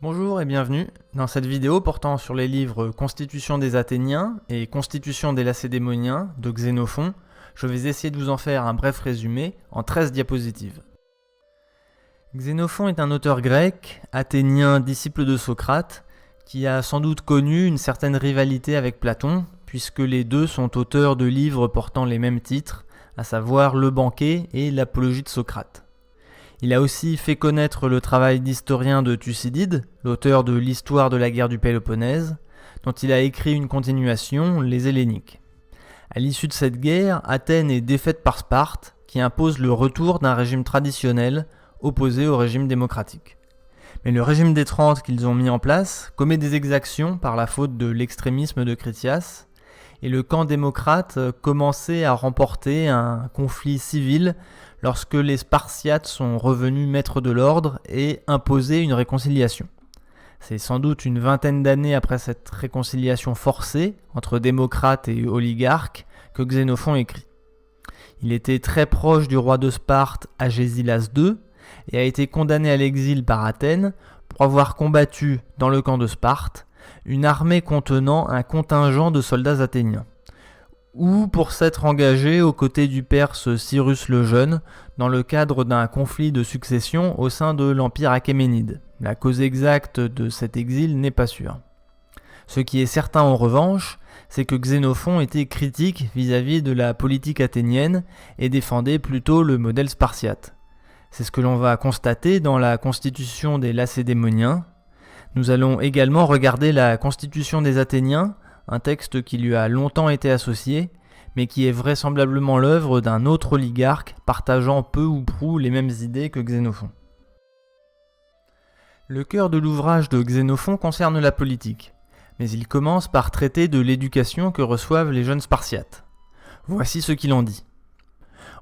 Bonjour et bienvenue. Dans cette vidéo portant sur les livres Constitution des Athéniens et Constitution des Lacédémoniens de Xénophon, je vais essayer de vous en faire un bref résumé en 13 diapositives. Xénophon est un auteur grec, athénien, disciple de Socrate, qui a sans doute connu une certaine rivalité avec Platon, puisque les deux sont auteurs de livres portant les mêmes titres, à savoir Le Banquet et l'Apologie de Socrate. Il a aussi fait connaître le travail d'historien de Thucydide, l'auteur de l'Histoire de la guerre du Péloponnèse, dont il a écrit une continuation, Les Helléniques. À l'issue de cette guerre, Athènes est défaite par Sparte, qui impose le retour d'un régime traditionnel opposé au régime démocratique. Mais le régime des 30 qu'ils ont mis en place commet des exactions par la faute de l'extrémisme de Critias, et le camp démocrate commençait à remporter un conflit civil lorsque les Spartiates sont revenus maîtres de l'ordre et imposaient une réconciliation. C'est sans doute une vingtaine d'années après cette réconciliation forcée entre démocrates et oligarques que Xénophon écrit. Il était très proche du roi de Sparte Agésilas II et a été condamné à l'exil par Athènes pour avoir combattu dans le camp de Sparte une armée contenant un contingent de soldats athéniens, ou pour s'être engagé aux côtés du Perse Cyrus le Jeune dans le cadre d'un conflit de succession au sein de l'Empire achéménide. La cause exacte de cet exil n'est pas sûre. Ce qui est certain en revanche, c'est que Xénophon était critique vis-à-vis de la politique athénienne et défendait plutôt le modèle spartiate. C'est ce que l'on va constater dans la Constitution des Lacédémoniens. Nous allons également regarder la Constitution des Athéniens, un texte qui lui a longtemps été associé, mais qui est vraisemblablement l'œuvre d'un autre oligarque partageant peu ou prou les mêmes idées que Xénophon. Le cœur de l'ouvrage de Xénophon concerne la politique, mais il commence par traiter de l'éducation que reçoivent les jeunes Spartiates. Voici ce qu'il en dit.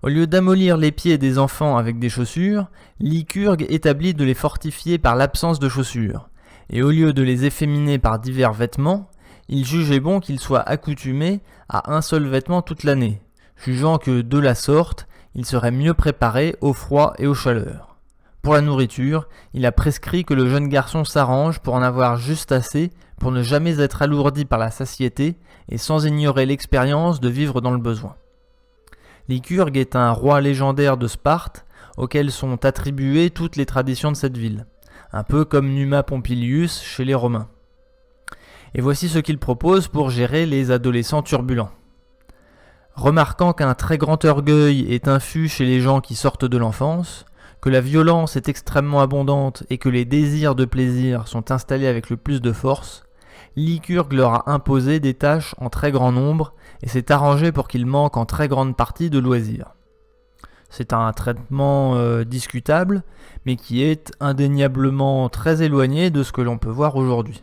Au lieu d'amollir les pieds des enfants avec des chaussures, Lycurgue établit de les fortifier par l'absence de chaussures, et au lieu de les efféminer par divers vêtements, il jugeait bon qu'ils soient accoutumés à un seul vêtement toute l'année, jugeant que de la sorte, ils seraient mieux préparés au froid et aux chaleurs. Pour la nourriture, il a prescrit que le jeune garçon s'arrange pour en avoir juste assez pour ne jamais être alourdi par la satiété et sans ignorer l'expérience de vivre dans le besoin. Lycurgue est un roi légendaire de Sparte auquel sont attribuées toutes les traditions de cette ville, un peu comme Numa Pompilius chez les Romains. Et voici ce qu'il propose pour gérer les adolescents turbulents. Remarquant qu'un très grand orgueil est infus chez les gens qui sortent de l'enfance, que la violence est extrêmement abondante et que les désirs de plaisir sont installés avec le plus de force, Lycurgue leur a imposé des tâches en très grand nombre et s'est arrangé pour qu'ils manquent en très grande partie de loisirs. C'est un traitement discutable, mais qui est indéniablement très éloigné de ce que l'on peut voir aujourd'hui.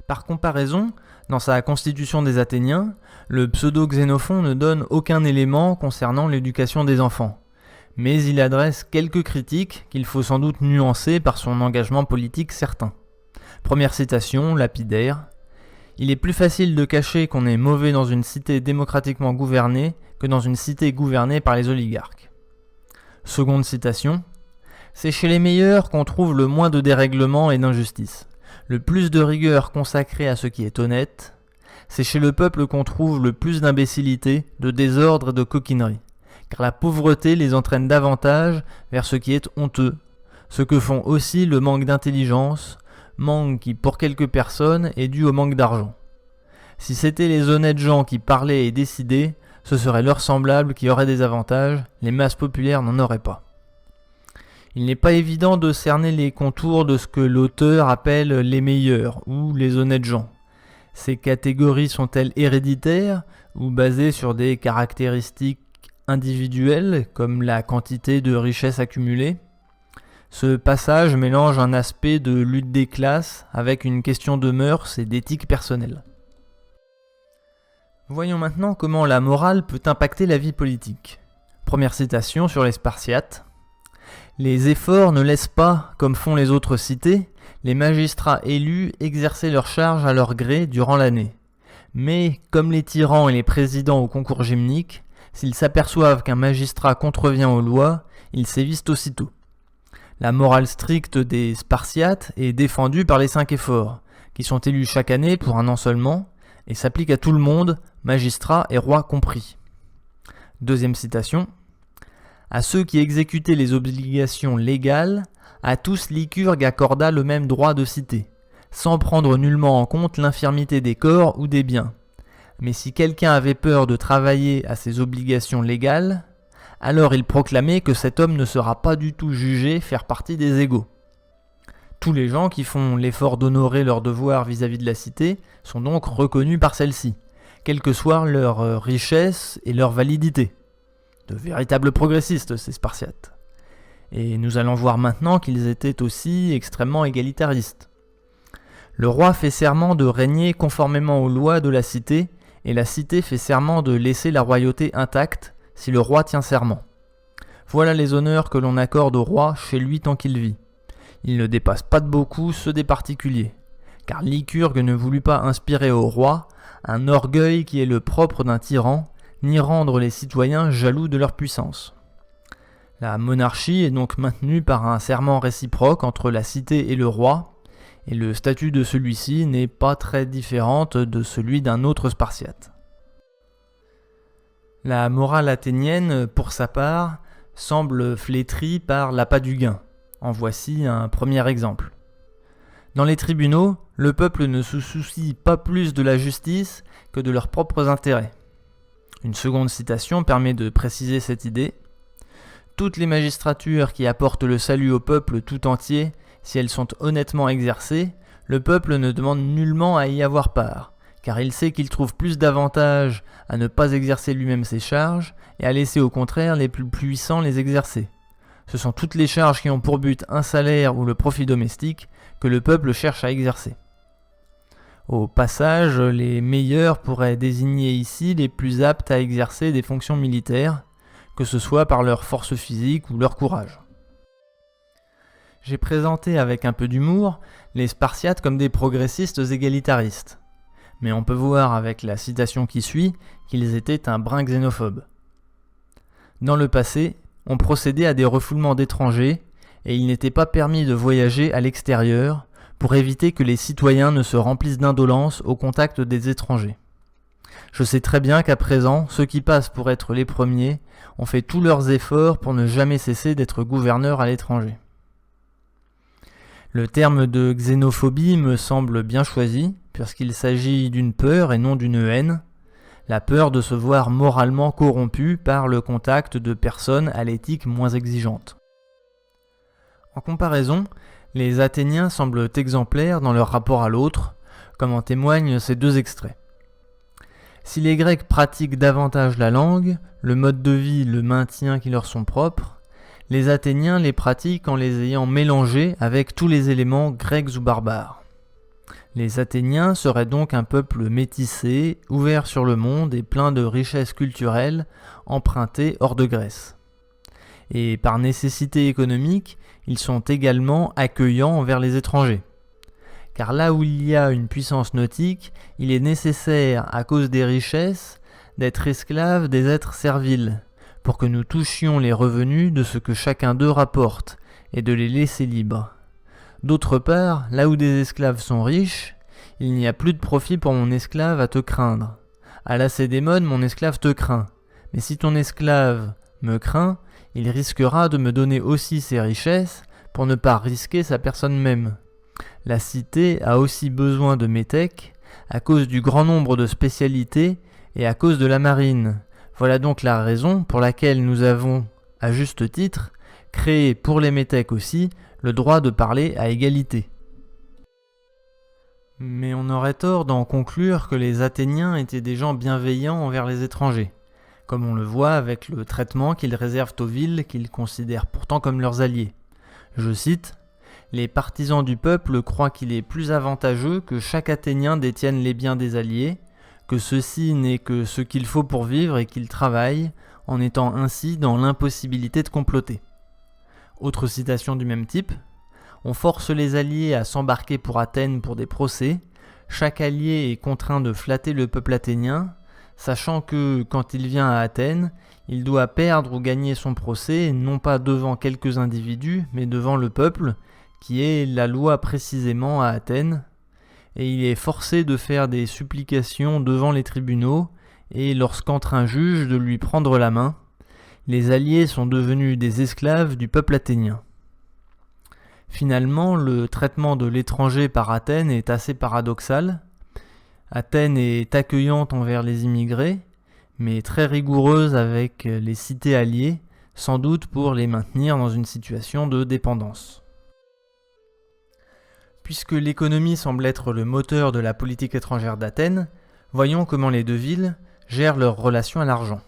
Par comparaison, dans sa Constitution des Athéniens, le pseudo-Xénophon ne donne aucun élément concernant l'éducation des enfants, mais il adresse quelques critiques qu'il faut sans doute nuancer par son engagement politique certain. Première citation, lapidaire. « Il est plus facile de cacher qu'on est mauvais dans une cité démocratiquement gouvernée que dans une cité gouvernée par les oligarques. » Seconde citation. « C'est chez les meilleurs qu'on trouve le moins de dérèglements et d'injustices. Le plus de rigueur consacrée à ce qui est honnête, c'est chez le peuple qu'on trouve le plus d'imbécilité, de désordre et de coquinerie, car la pauvreté les entraîne davantage vers ce qui est honteux, ce que font aussi le manque d'intelligence, manque qui pour quelques personnes est dû au manque d'argent. Si c'étaient les honnêtes gens qui parlaient et décidaient, ce seraient leurs semblables qui auraient des avantages, les masses populaires n'en auraient pas. » Il n'est pas évident de cerner les contours de ce que l'auteur appelle les meilleurs ou les honnêtes gens. Ces catégories sont-elles héréditaires ou basées sur des caractéristiques individuelles comme la quantité de richesses accumulées ? Ce passage mélange un aspect de lutte des classes avec une question de mœurs et d'éthique personnelle. Voyons maintenant comment la morale peut impacter la vie politique. Première citation sur les Spartiates. Les efforts ne laissent pas, comme font les autres cités, les magistrats élus exercer leurs charges à leur gré durant l'année. Mais, comme les tyrans et les présidents au concours gymnique, s'ils s'aperçoivent qu'un magistrat contrevient aux lois, ils sévissent aussitôt. La morale stricte des Spartiates est défendue par les 5 éphores, qui sont élus chaque année pour un an seulement, et s'appliquent à tout le monde, magistrats et rois compris. Deuxième citation. À ceux qui exécutaient les obligations légales, à tous Lycurgue accorda le même droit de cité, sans prendre nullement en compte l'infirmité des corps ou des biens. Mais si quelqu'un avait peur de travailler à ses obligations légales, alors il proclamait que cet homme ne sera pas du tout jugé faire partie des égaux. Tous les gens qui font l'effort d'honorer leurs devoirs vis-à-vis de la cité sont donc reconnus par celle-ci, quelle que soit leur richesse et leur validité. De véritables progressistes, ces Spartiates. Et nous allons voir maintenant qu'ils étaient aussi extrêmement égalitaristes. Le roi fait serment de régner conformément aux lois de la cité, et la cité fait serment de laisser la royauté intacte si le roi tient serment. Voilà les honneurs que l'on accorde au roi chez lui tant qu'il vit. Il ne dépasse pas de beaucoup ceux des particuliers, car Lycurgue ne voulut pas inspirer au roi un orgueil qui est le propre d'un tyran, ni rendre les citoyens jaloux de leur puissance. La monarchie est donc maintenue par un serment réciproque entre la cité et le roi, et le statut de celui-ci n'est pas très différent de celui d'un autre Spartiate. La morale athénienne, pour sa part, semble flétrie par l'appât du gain. En voici un premier exemple. Dans les tribunaux, le peuple ne se soucie pas plus de la justice que de leurs propres intérêts. Une seconde citation permet de préciser cette idée. Toutes les magistratures qui apportent le salut au peuple tout entier, si elles sont honnêtement exercées, le peuple ne demande nullement à y avoir part, car il sait qu'il trouve plus d'avantages à ne pas exercer lui-même ses charges et à laisser au contraire les plus puissants les exercer. Ce sont toutes les charges qui ont pour but un salaire ou le profit domestique que le peuple cherche à exercer. Au passage, les meilleurs pourraient désigner ici les plus aptes à exercer des fonctions militaires, que ce soit par leur force physique ou leur courage. J'ai présenté avec un peu d'humour les Spartiates comme des progressistes égalitaristes, mais on peut voir avec la citation qui suit qu'ils étaient un brin xénophobes. Dans le passé, on procédait à des refoulements d'étrangers et il n'était pas permis de voyager à l'extérieur pour éviter que les citoyens ne se remplissent d'indolence au contact des étrangers. Je sais très bien qu'à présent, ceux qui passent pour être les premiers ont fait tous leurs efforts pour ne jamais cesser d'être gouverneurs à l'étranger. Le terme de xénophobie me semble bien choisi, puisqu'il s'agit d'une peur et non d'une haine, la peur de se voir moralement corrompu par le contact de personnes à l'éthique moins exigeante. En comparaison, les Athéniens semblent exemplaires dans leur rapport à l'autre, comme en témoignent ces deux extraits. Si les Grecs pratiquent davantage la langue, le mode de vie, le maintien qui leur sont propres, les Athéniens les pratiquent en les ayant mélangés avec tous les éléments grecs ou barbares. Les Athéniens seraient donc un peuple métissé, ouvert sur le monde et plein de richesses culturelles empruntées hors de Grèce. Et par nécessité économique, ils sont également accueillants envers les étrangers. Car là où il y a une puissance nautique, il est nécessaire, à cause des richesses, d'être esclaves des êtres serviles, pour que nous touchions les revenus de ce que chacun d'eux rapporte, et de les laisser libres. D'autre part, là où des esclaves sont riches, il n'y a plus de profit pour mon esclave à te craindre. À Lacédémone, mon esclave te craint, mais si ton esclave me craint, il risquera de me donner aussi ses richesses pour ne pas risquer sa personne même. La cité a aussi besoin de métèques à cause du grand nombre de spécialités et à cause de la marine. Voilà donc la raison pour laquelle nous avons, à juste titre, créé pour les métèques aussi le droit de parler à égalité. Mais on aurait tort d'en conclure que les Athéniens étaient des gens bienveillants envers les étrangers, comme on le voit avec le traitement qu'ils réservent aux villes qu'ils considèrent pourtant comme leurs alliés. Je cite, « Les partisans du peuple croient qu'il est plus avantageux que chaque Athénien détienne les biens des alliés, que ceci n'est que ce qu'il faut pour vivre et qu'ils travaillent, en étant ainsi dans l'impossibilité de comploter. » Autre citation du même type, « On force les alliés à s'embarquer pour Athènes pour des procès, chaque allié est contraint de flatter le peuple athénien, sachant que, quand il vient à Athènes, Il doit perdre ou gagner son procès, non pas devant quelques individus, mais devant le peuple, qui est la loi précisément à Athènes, et il est forcé de faire des supplications devant les tribunaux, et lorsqu'entre un juge de lui prendre la main. Les alliés sont devenus des esclaves du peuple athénien. Finalement, le traitement de l'étranger par Athènes est assez paradoxal. Athènes est accueillante envers les immigrés, mais très rigoureuse avec les cités alliées, sans doute pour les maintenir dans une situation de dépendance. Puisque l'économie semble être le moteur de la politique étrangère d'Athènes, voyons comment les deux villes gèrent leur relation à l'argent.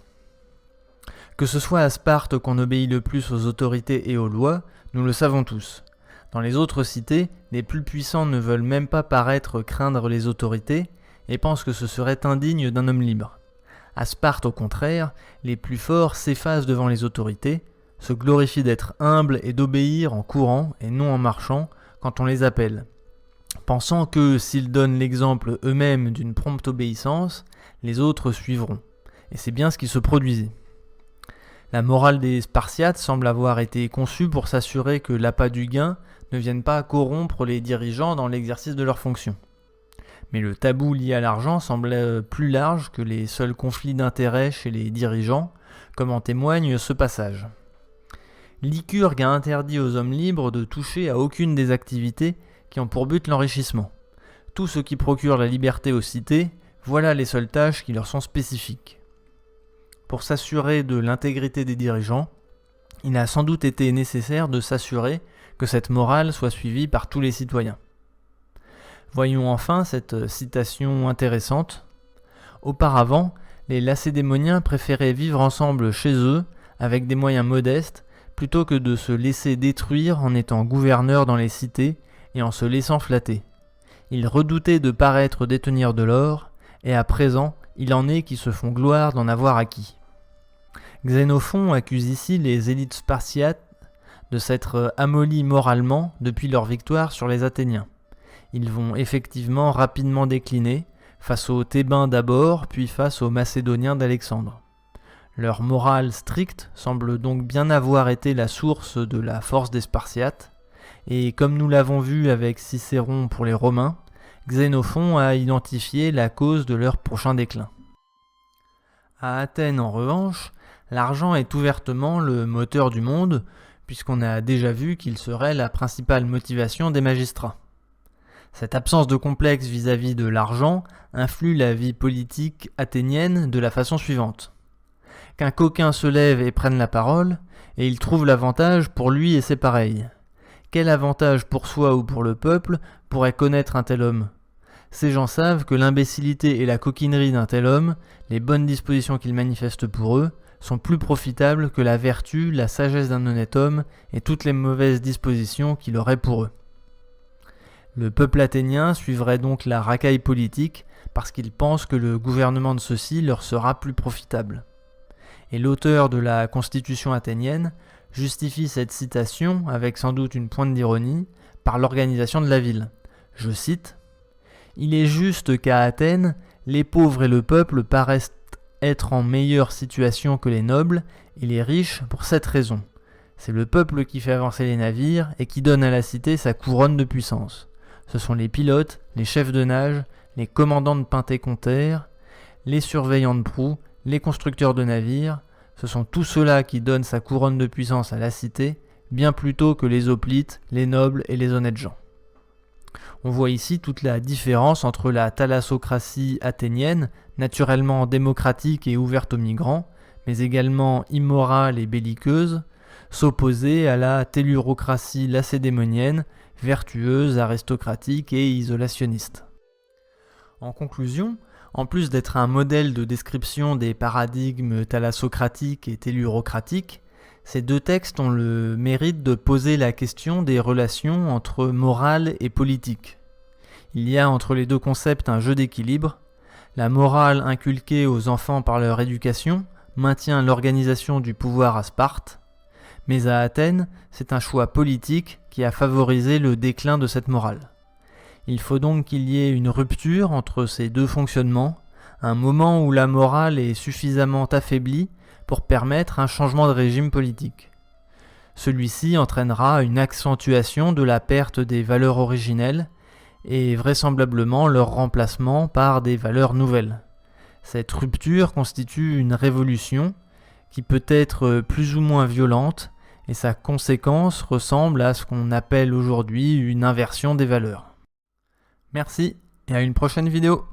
Que ce soit à Sparte qu'on obéit le plus aux autorités et aux lois, nous le savons tous. Dans les autres cités, les plus puissants ne veulent même pas paraître craindre les autorités et pensent que ce serait indigne d'un homme libre. À Sparte, au contraire, les plus forts s'effacent devant les autorités, se glorifient d'être humbles et d'obéir en courant et non en marchant quand on les appelle, pensant que s'ils donnent l'exemple eux-mêmes d'une prompte obéissance, les autres suivront. Et c'est bien ce qui se produisait. La morale des Spartiates semble avoir été conçue pour s'assurer que l'appât du gain ne vienne pas corrompre les dirigeants dans l'exercice de leurs fonctions. Mais le tabou lié à l'argent semblait plus large que les seuls conflits d'intérêts chez les dirigeants, comme en témoigne ce passage. Lycurgue a interdit aux hommes libres de toucher à aucune des activités qui ont pour but l'enrichissement. Tout ce qui procure la liberté aux cités, voilà les seules tâches qui leur sont spécifiques. Pour s'assurer de l'intégrité des dirigeants, il a sans doute été nécessaire de s'assurer que cette morale soit suivie par tous les citoyens. Voyons enfin cette citation intéressante. Auparavant, les Lacédémoniens préféraient vivre ensemble chez eux, avec des moyens modestes, plutôt que de se laisser détruire en étant gouverneurs dans les cités et en se laissant flatter. Ils redoutaient de paraître détenir de l'or, et à présent, il en est qui se font gloire d'en avoir acquis. Xénophon accuse ici les élites spartiates de s'être amollis moralement depuis leur victoire sur les Athéniens. Ils vont effectivement rapidement décliner, face aux Thébains d'abord, puis face aux Macédoniens d'Alexandre. Leur morale stricte semble donc bien avoir été la source de la force des Spartiates, et comme nous l'avons vu avec Cicéron pour les Romains, Xénophon a identifié la cause de leur prochain déclin. À Athènes, en revanche, l'argent est ouvertement le moteur du monde, puisqu'on a déjà vu qu'il serait la principale motivation des magistrats. Cette absence de complexe vis-à-vis de l'argent influe la vie politique athénienne de la façon suivante. Qu'un coquin se lève et prenne la parole, et il trouve l'avantage pour lui et ses pareils. Quel avantage pour soi ou pour le peuple pourrait connaître un tel homme ? Ces gens savent que l'imbécilité et la coquinerie d'un tel homme, les bonnes dispositions qu'il manifeste pour eux, sont plus profitables que la vertu, la sagesse d'un honnête homme et toutes les mauvaises dispositions qu'il aurait pour eux. Le peuple athénien suivrait donc la racaille politique parce qu'il pense que le gouvernement de ceux-ci leur sera plus profitable. Et l'auteur de la Constitution athénienne justifie cette citation, avec sans doute une pointe d'ironie, par l'organisation de la ville. Je cite : « Il est juste qu'à Athènes, les pauvres et le peuple paraissent être en meilleure situation que les nobles et les riches pour cette raison. C'est le peuple qui fait avancer les navires et qui donne à la cité sa couronne de puissance. Ce sont les pilotes, les chefs de nage, les commandants de pentécontères, les surveillants de proue, les constructeurs de navires. Ce sont tous ceux-là qui donnent sa couronne de puissance à la cité, bien plus tôt que les hoplites, les nobles et les honnêtes gens. » On voit ici toute la différence entre la thalassocratie athénienne, naturellement démocratique et ouverte aux migrants, mais également immorale et belliqueuse, s'opposer à la tellurocratie lacédémonienne, vertueuse, aristocratique et isolationniste. En conclusion, en plus d'être un modèle de description des paradigmes thalassocratiques et tellurocratiques, ces deux textes ont le mérite de poser la question des relations entre morale et politique. Il y a entre les deux concepts un jeu d'équilibre. La morale inculquée aux enfants par leur éducation maintient l'organisation du pouvoir à Sparte, mais à Athènes, c'est un choix politique qui a favorisé le déclin de cette morale. Il faut donc qu'il y ait une rupture entre ces deux fonctionnements, un moment où la morale est suffisamment affaiblie pour permettre un changement de régime politique. Celui-ci entraînera une accentuation de la perte des valeurs originelles et vraisemblablement leur remplacement par des valeurs nouvelles. Cette rupture constitue une révolution qui peut être plus ou moins violente et sa conséquence ressemble à ce qu'on appelle aujourd'hui une inversion des valeurs. Merci et à une prochaine vidéo.